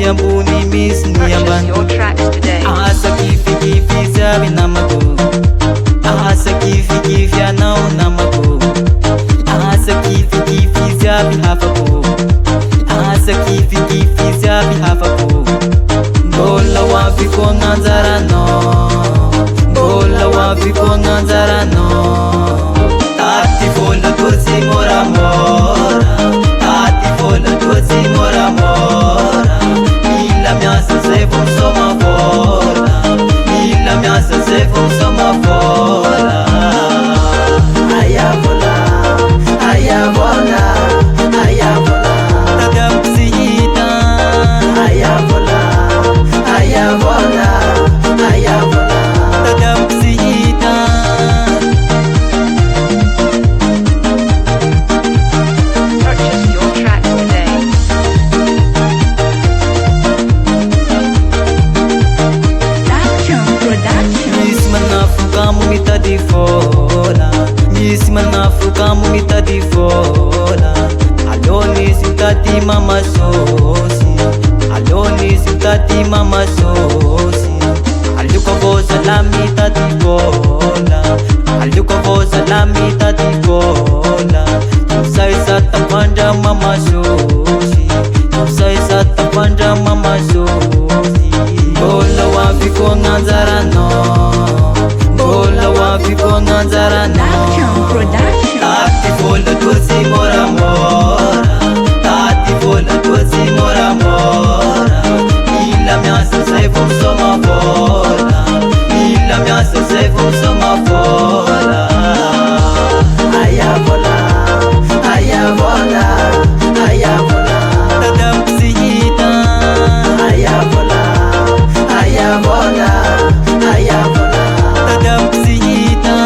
ambony misy ny ambany. Asa kify ziaby namako, asa kify anao namako, asa kify ziaby hafako, asa kify ziaby hafako. Mbola hoaviko gn'anjaranao, mbola hoaviko gn'anjaranao. Taty vola toa tsy moramora, taty vola toa tsy moramora. Mila miasa zay vao misoma vola, mila miasa zay vao misoma vola. Aya vola, aya vola, aya vola. Tady amiko tsy hita. Aya vola, aya vola, aya vola. Tady amiko tsy hita. Mitady vola, misy manafo kamo mitady vola. Alony izy mitady mama sôsy, alony izy mitady mama sôsy. Alioko avao zalahy mitady vola, alioko avao zalahy mitady vola. Tosaiza tafandra mama sôsy, tosaiza tafandra mama sôsy. Mbola hoaviko gn'anjaranao, mbola hoaviko gn'anjaranao. Taty vola toa tsy moramora, taty vola toa tsy moramora. Mila miasa zay vao misoma vola, mila miasa zay vao misoma vola. Aya vola, aya vola, aya vola. Tady amiko tsy hita. Aya vola, aya vola, aya vola. Tady amiko tsy hita.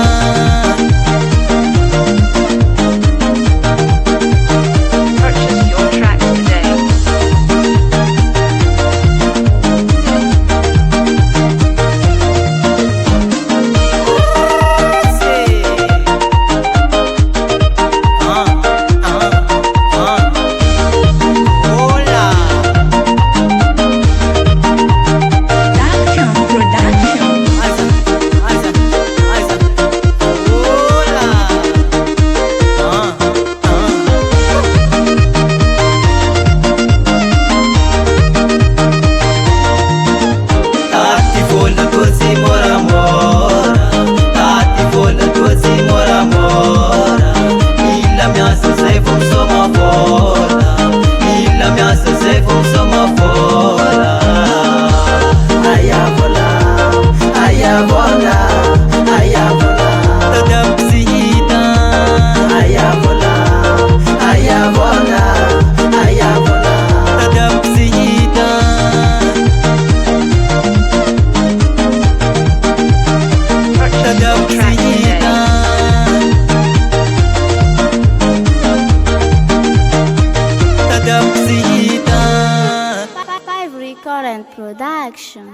Current production.